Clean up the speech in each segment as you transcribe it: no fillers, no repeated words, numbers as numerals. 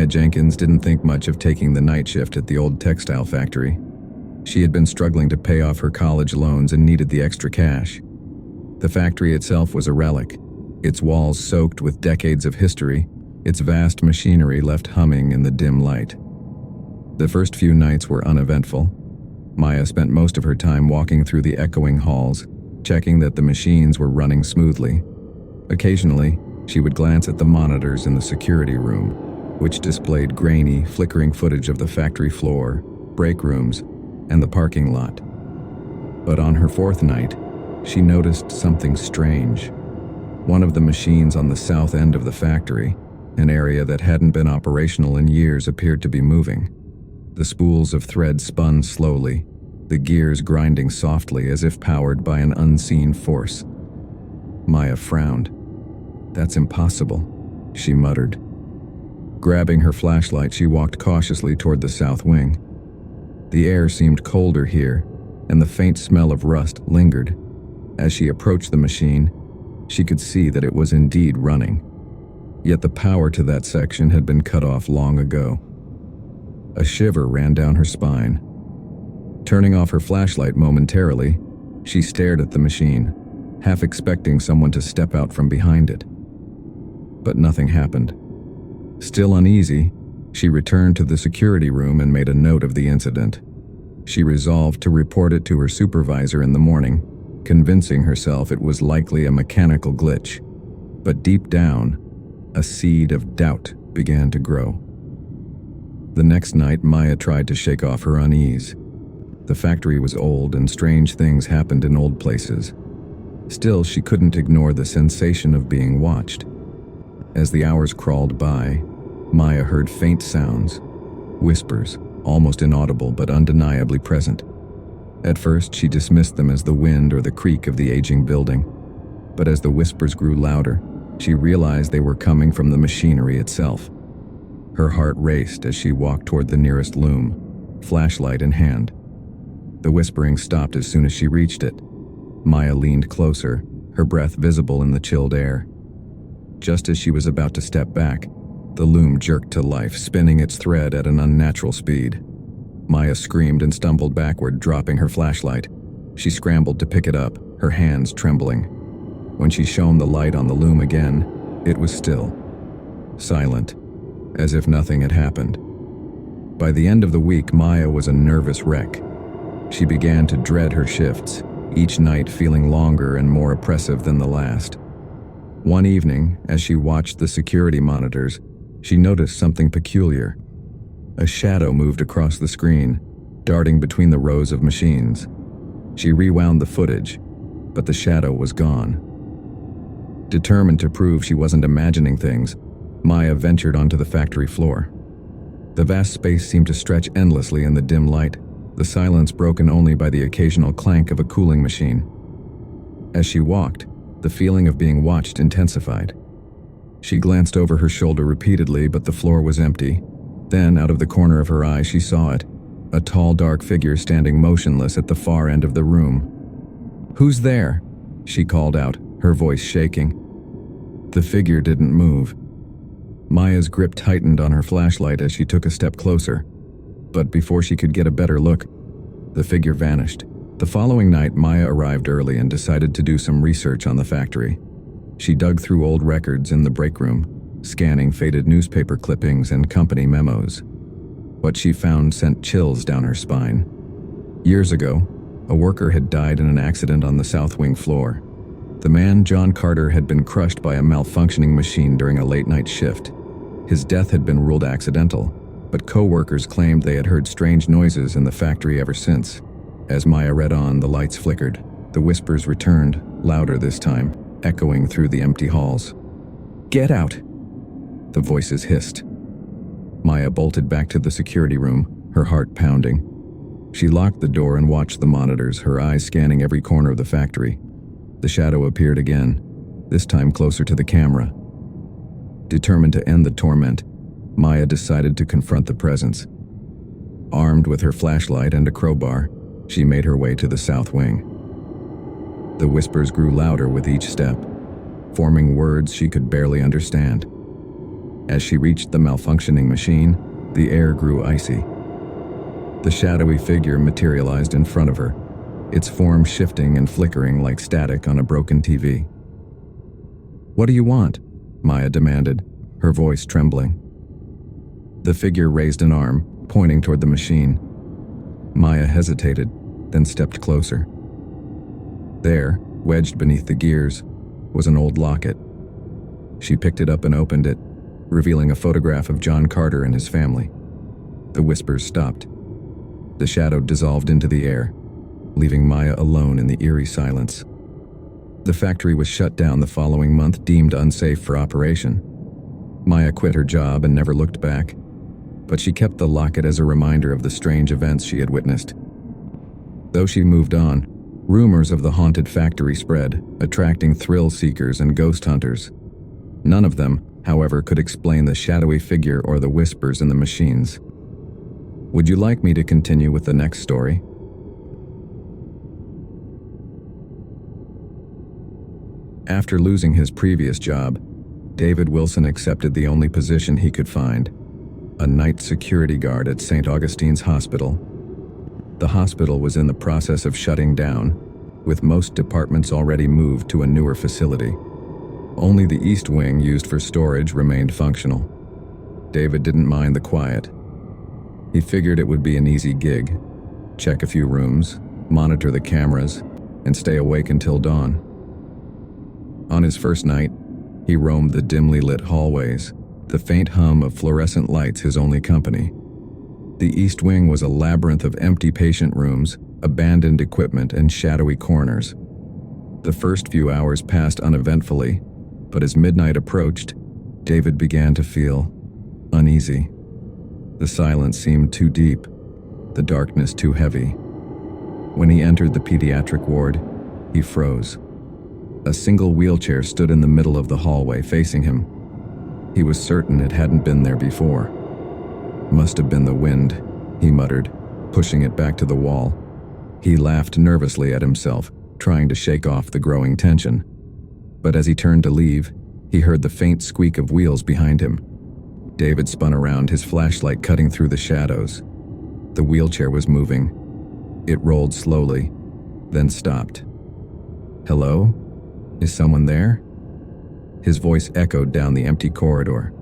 Maya Jenkins didn't think much of taking the night shift at the old textile factory. She had been struggling to pay off her college loans and needed the extra cash. The factory itself was a relic, its walls soaked with decades of history, its vast machinery left humming in the dim light. The first few nights were uneventful. Maya spent most of her time walking through the echoing halls, checking that the machines were running smoothly. Occasionally, she would glance at the monitors in the security room, which displayed grainy, flickering footage of the factory floor, break rooms, and the parking lot. But on her fourth night, she noticed something strange. One of the machines on the south end of the factory, an area that hadn't been operational in years, appeared to be moving. The spools of thread spun slowly, the gears grinding softly as if powered by an unseen force. Maya frowned. "That's impossible," she muttered. Grabbing her flashlight, she walked cautiously toward the south wing. The air seemed colder here, and the faint smell of rust lingered. As she approached the machine, she could see that it was indeed running. Yet the power to that section had been cut off long ago. A shiver ran down her spine. Turning off her flashlight momentarily, she stared at the machine, half expecting someone to step out from behind it. But nothing happened. Still uneasy, she returned to the security room and made a note of the incident. She resolved to report it to her supervisor in the morning, convincing herself it was likely a mechanical glitch. But deep down, a seed of doubt began to grow. The next night, Maya tried to shake off her unease. The factory was old and strange things happened in old places. Still, she couldn't ignore the sensation of being watched. As the hours crawled by, Maya heard faint sounds, whispers, almost inaudible but undeniably present. At first, she dismissed them as the wind or the creak of the aging building. But as the whispers grew louder, she realized they were coming from the machinery itself. Her heart raced as she walked toward the nearest loom, flashlight in hand. The whispering stopped as soon as she reached it. Maya leaned closer, her breath visible in the chilled air. Just as she was about to step back, the loom jerked to life, spinning its thread at an unnatural speed. Maya screamed and stumbled backward, dropping her flashlight. She scrambled to pick it up, her hands trembling. When she shone the light on the loom again, it was still, silent, as if nothing had happened. By the end of the week, Maya was a nervous wreck. She began to dread her shifts, each night feeling longer and more oppressive than the last. One evening, as she watched the security monitors, she noticed something peculiar. A shadow moved across the screen, darting between the rows of machines. She rewound the footage, but the shadow was gone. Determined to prove she wasn't imagining things, Maya ventured onto the factory floor. The vast space seemed to stretch endlessly in the dim light, the silence broken only by the occasional clank of a cooling machine. As she walked, the feeling of being watched intensified. She glanced over her shoulder repeatedly, but the floor was empty. Then, out of the corner of her eye, she saw it, a tall, dark figure standing motionless at the far end of the room. "Who's there?" she called out, her voice shaking. The figure didn't move. Maya's grip tightened on her flashlight as she took a step closer. But before she could get a better look, the figure vanished. The following night, Maya arrived early and decided to do some research on the factory. She dug through old records in the break room, scanning faded newspaper clippings and company memos. What she found sent chills down her spine. Years ago, a worker had died in an accident on the south wing floor. The man, John Carter, had been crushed by a malfunctioning machine during a late-night shift. His death had been ruled accidental, but co-workers claimed they had heard strange noises in the factory ever since. As Maya read on, the lights flickered. The whispers returned, louder this time, echoing through the empty halls. "Get out!" the voices hissed. Maya bolted back to the security room, her heart pounding. She locked the door and watched the monitors, her eyes scanning every corner of the factory. The shadow appeared again, this time closer to the camera. Determined to end the torment, Maya decided to confront the presence. Armed with her flashlight and a crowbar, she made her way to the south wing. The whispers grew louder with each step, forming words she could barely understand. As she reached the malfunctioning machine, the air grew icy. The shadowy figure materialized in front of her, its form shifting and flickering like static on a broken TV. "What do you want?" Maya demanded, her voice trembling. The figure raised an arm, pointing toward the machine. Maya hesitated, then stepped closer. There, wedged beneath the gears, was an old locket. She picked it up and opened it, revealing a photograph of John Carter and his family. The whispers stopped. The shadow dissolved into the air, leaving Maya alone in the eerie silence. The factory was shut down the following month, deemed unsafe for operation. Maya quit her job and never looked back, but she kept the locket as a reminder of the strange events she had witnessed. Though she moved on, rumors of the haunted factory spread, attracting thrill seekers and ghost hunters. None of them, however, could explain the shadowy figure or the whispers in the machines. Would you like me to continue with the next story? After losing his previous job, David Wilson accepted the only position he could find, a night security guard at St. Augustine's Hospital. The hospital was in the process of shutting down, with most departments already moved to a newer facility. Only the East Wing, used for storage, remained functional. David didn't mind the quiet. He figured it would be an easy gig: check a few rooms, monitor the cameras, and stay awake until dawn. On his first night, he roamed the dimly lit hallways, the faint hum of fluorescent lights his only company. The East Wing was a labyrinth of empty patient rooms, abandoned equipment, and shadowy corners. The first few hours passed uneventfully, but as midnight approached, David began to feel uneasy. The silence seemed too deep, the darkness too heavy. When he entered the pediatric ward, he froze. A single wheelchair stood in the middle of the hallway, facing him. He was certain it hadn't been there before. "Must have been the wind," he muttered, pushing it back to the wall. He laughed nervously at himself, trying to shake off the growing tension. But as he turned to leave, he heard the faint squeak of wheels behind him. David spun around, his flashlight cutting through the shadows. The wheelchair was moving. It rolled slowly, then stopped. "Hello? Is someone there?" His voice echoed down the empty corridor.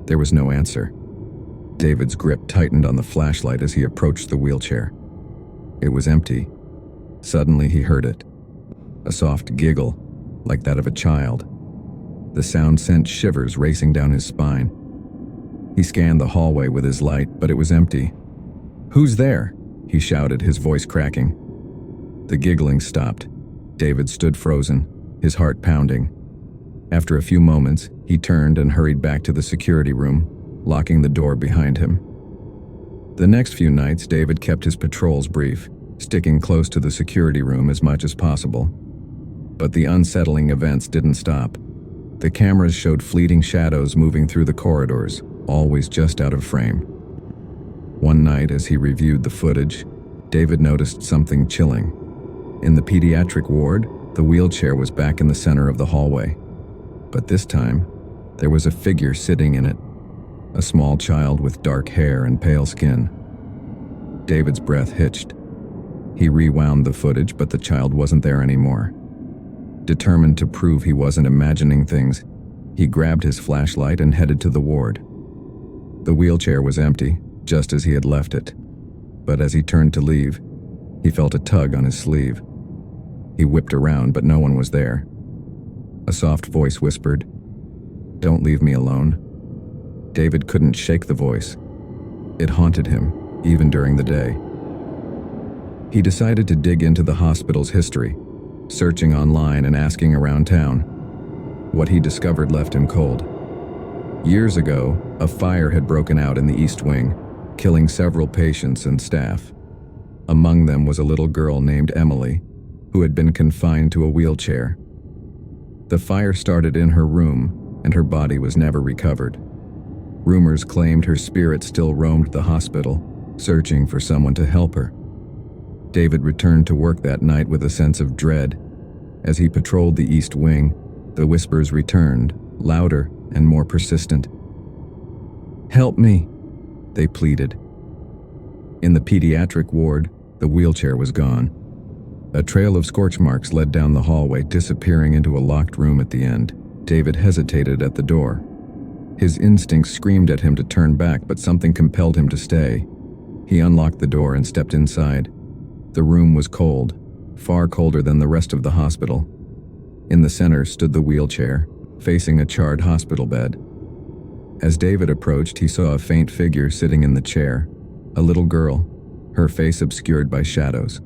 There was no answer. David's grip tightened on the flashlight as he approached the wheelchair. It was empty. Suddenly he heard it. A soft giggle, like that of a child. The sound sent shivers racing down his spine. He scanned the hallway with his light, but it was empty. "Who's there?" he shouted, his voice cracking. The giggling stopped. David stood frozen, his heart pounding. After a few moments, he turned and hurried back to the security room, locking the door behind him. The next few nights, David kept his patrols brief, sticking close to the security room as much as possible. But the unsettling events didn't stop. The cameras showed fleeting shadows moving through the corridors, always just out of frame. One night, as he reviewed the footage, David noticed something chilling. In the pediatric ward, the wheelchair was back in the center of the hallway. But this time, there was a figure sitting in it, a small child with dark hair and pale skin. David's breath hitched. He rewound the footage, but the child wasn't there anymore. Determined to prove he wasn't imagining things, he grabbed his flashlight and headed to the ward. The wheelchair was empty, just as he had left it. But as he turned to leave, he felt a tug on his sleeve. He whipped around, but no one was there. A soft voice whispered, "Don't leave me alone." David couldn't shake the voice. It haunted him, even during the day. He decided to dig into the hospital's history, searching online and asking around town. What he discovered left him cold. Years ago, a fire had broken out in the East Wing, killing several patients and staff. Among them was a little girl named Emily, who had been confined to a wheelchair. The fire started in her room, and her body was never recovered. Rumors claimed her spirit still roamed the hospital, searching for someone to help her. David returned to work that night with a sense of dread. As he patrolled the East Wing, the whispers returned, louder and more persistent. "Help me," they pleaded. In the pediatric ward, the wheelchair was gone. A trail of scorch marks led down the hallway, disappearing into a locked room at the end. David hesitated at the door. His instincts screamed at him to turn back, but something compelled him to stay. He unlocked the door and stepped inside. The room was cold, far colder than the rest of the hospital. In the center stood the wheelchair, facing a charred hospital bed. As David approached, he saw a faint figure sitting in the chair, a little girl, her face obscured by shadows.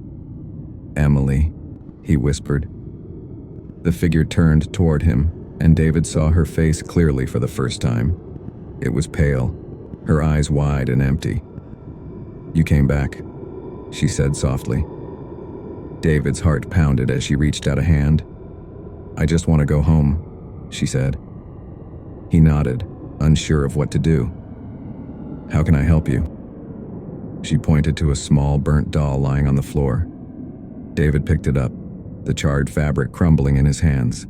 "Emily," he whispered. The figure turned toward him, and David saw her face clearly for the first time. It was pale, her eyes wide and empty. "You came back," she said softly. David's heart pounded as she reached out a hand. "I just want to go home," she said. He nodded, unsure of what to do. "How can I help you?" She pointed to a small, burnt doll lying on the floor. David picked it up, the charred fabric crumbling in his hands.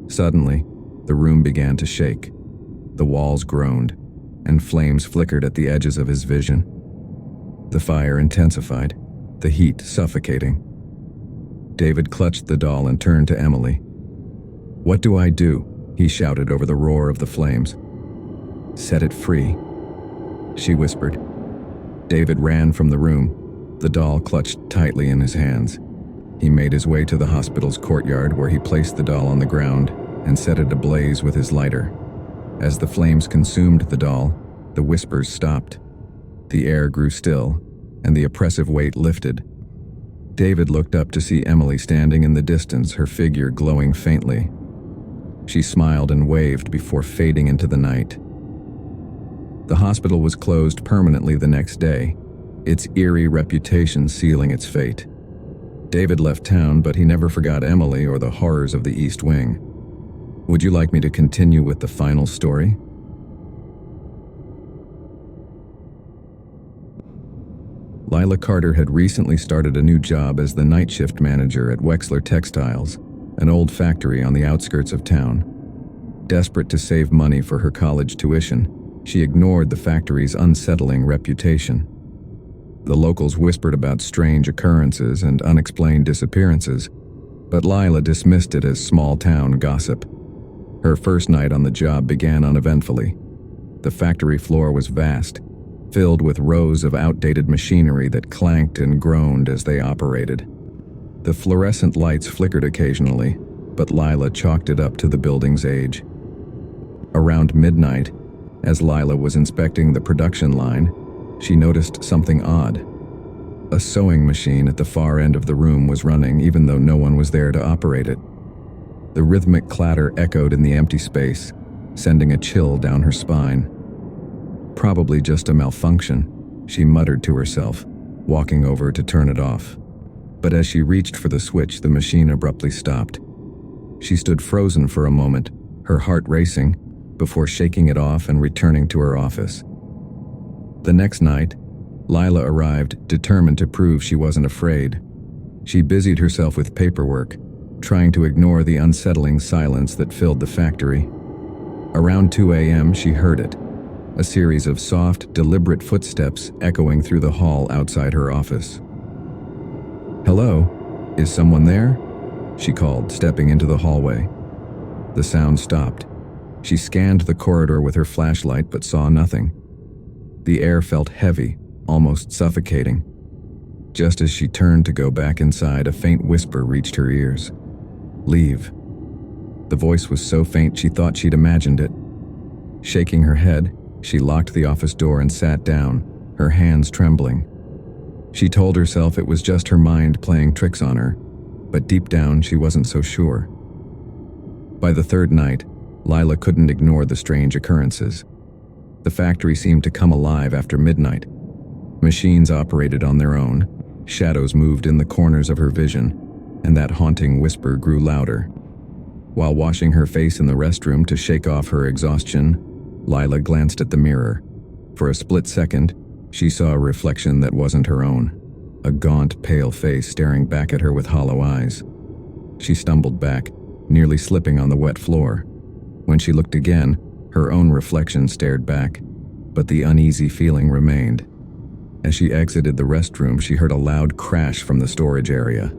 Suddenly, the room began to shake. The walls groaned, and flames flickered at the edges of his vision. The fire intensified, the heat suffocating. David clutched the doll and turned to Emily. "What do I do?" he shouted over the roar of the flames. "Set it free," she whispered. David ran from the room, the doll clutched tightly in his hands. He made his way to the hospital's courtyard, where he placed the doll on the ground and set it ablaze with his lighter. As the flames consumed the doll, the whispers stopped. The air grew still, and the oppressive weight lifted. David looked up to see Emily standing in the distance, her figure glowing faintly. She smiled and waved before fading into the night. The hospital was closed permanently the next day, its eerie reputation sealing its fate. David left town, but he never forgot Emily or the horrors of the East Wing. Would you like me to continue with the final story? Lila Carter had recently started a new job as the night shift manager at Wexler Textiles, an old factory on the outskirts of town. Desperate to save money for her college tuition, she ignored the factory's unsettling reputation. The locals whispered about strange occurrences and unexplained disappearances, but Lila dismissed it as small-town gossip. Her first night on the job began uneventfully. The factory floor was vast, filled with rows of outdated machinery that clanked and groaned as they operated. The fluorescent lights flickered occasionally, but Lila chalked it up to the building's age. Around midnight, as Lila was inspecting the production line, she noticed something odd. A sewing machine at the far end of the room was running, even though no one was there to operate it. The rhythmic clatter echoed in the empty space, sending a chill down her spine. Probably just a malfunction, she muttered to herself, walking over to turn it off. But as she reached for the switch, the machine abruptly stopped. She stood frozen for a moment, her heart racing, before shaking it off and returning to her office. The next night, Lila arrived, determined to prove she wasn't afraid. She busied herself with paperwork, trying to ignore the unsettling silence that filled the factory. Around 2 a.m., she heard it, a series of soft, deliberate footsteps echoing through the hall outside her office. "Hello? Is someone there?" she called, stepping into the hallway. The sound stopped. She scanned the corridor with her flashlight but saw nothing. The air felt heavy, almost suffocating. Just as she turned to go back inside, a faint whisper reached her ears. "Leave." The voice was so faint she thought she'd imagined it. Shaking her head, she locked the office door and sat down, her hands trembling. She told herself it was just her mind playing tricks on her, but deep down she wasn't so sure. By the third night, Lila couldn't ignore the strange occurrences. The factory seemed to come alive after midnight. Machines operated on their own, shadows moved in the corners of her vision, and that haunting whisper grew louder. While washing her face in the restroom to shake off her exhaustion, Lila glanced at the mirror. For a split second, she saw a reflection that wasn't her own, a gaunt, pale face staring back at her with hollow eyes. She stumbled back, nearly slipping on the wet floor. When she looked again, her own reflection stared back. but the uneasy feeling remained. As she exited the restroom, she heard a loud crash from the storage area.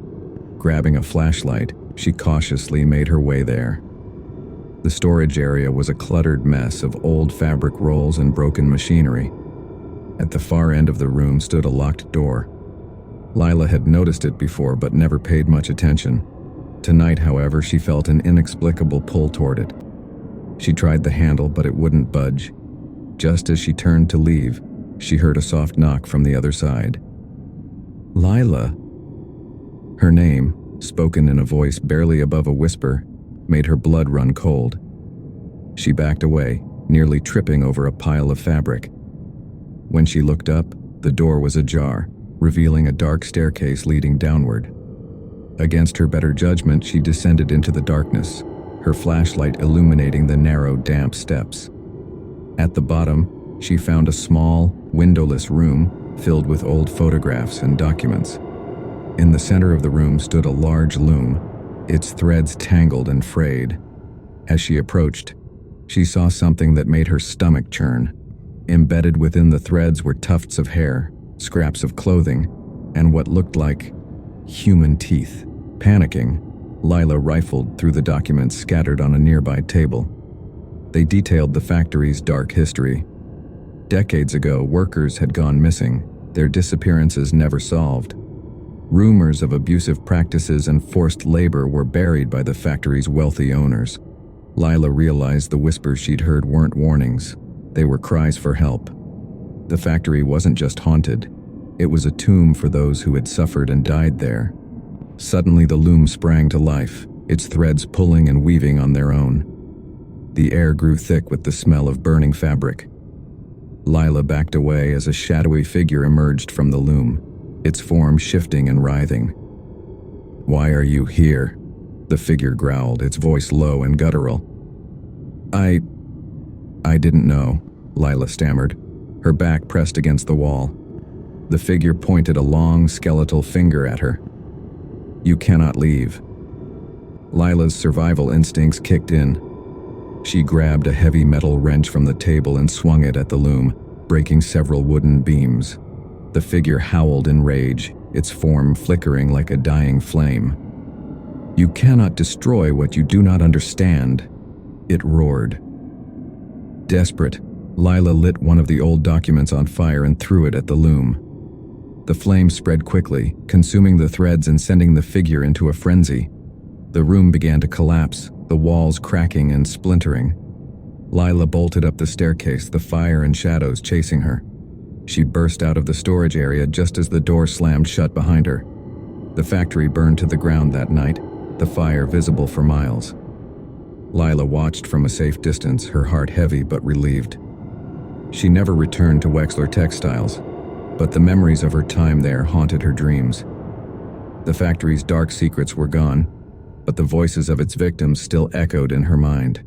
Grabbing a flashlight, she cautiously made her way there. The storage area was a cluttered mess of old fabric rolls and broken machinery. At the far end of the room stood a locked door. Lila had noticed it before but never paid much attention. Tonight, however, she felt an inexplicable pull toward it. She tried the handle, but it wouldn't budge. Just as she turned to leave, she heard a soft knock from the other side. Lila. Her name, spoken in a voice barely above a whisper, made her blood run cold. She backed away, nearly tripping over a pile of fabric. When she looked up, the door was ajar, revealing a dark staircase leading downward. Against her better judgment, she descended into the darkness, her flashlight illuminating the narrow, damp steps. At the bottom, she found a small, windowless room filled with old photographs and documents. In the center of the room stood a large loom, its threads tangled and frayed. As she approached, she saw something that made her stomach churn. Embedded within the threads were tufts of hair, scraps of clothing, and what looked like human teeth. Panicking, Lila rifled through the documents scattered on a nearby table. They detailed the factory's dark history. Decades ago, workers had gone missing, their disappearances never solved. Rumors of abusive practices and forced labor were buried by the factory's wealthy owners. Lila realized the whispers she'd heard weren't warnings. They were cries for help. The factory wasn't just haunted. It was a tomb for those who had suffered and died there. Suddenly the loom sprang to life, its threads pulling and weaving on their own. The air grew thick with the smell of burning fabric. Lila backed away as a shadowy figure emerged from the loom, its form shifting and writhing. "Why are you here?" the figure growled, its voice low and guttural. I didn't know," Lila stammered, her back pressed against the wall. The figure pointed a long, skeletal finger at her. "You cannot leave." Lila's survival instincts kicked in. She grabbed a heavy metal wrench from the table and swung it at the loom, breaking several wooden beams. The figure howled in rage, its form flickering like a dying flame. "You cannot destroy what you do not understand," it roared. Desperate, Lila lit one of the old documents on fire and threw it at the loom. The flame spread quickly, consuming the threads and sending the figure into a frenzy. The room began to collapse, the walls cracking and splintering. Lila bolted up the staircase, the fire and shadows chasing her. She burst out of the storage area just as the door slammed shut behind her. The factory burned to the ground that night, the fire visible for miles. Lila watched from a safe distance, her heart heavy but relieved. She never returned to Wexler Textiles, but the memories of her time there haunted her dreams. The factory's dark secrets were gone, but the voices of its victims still echoed in her mind.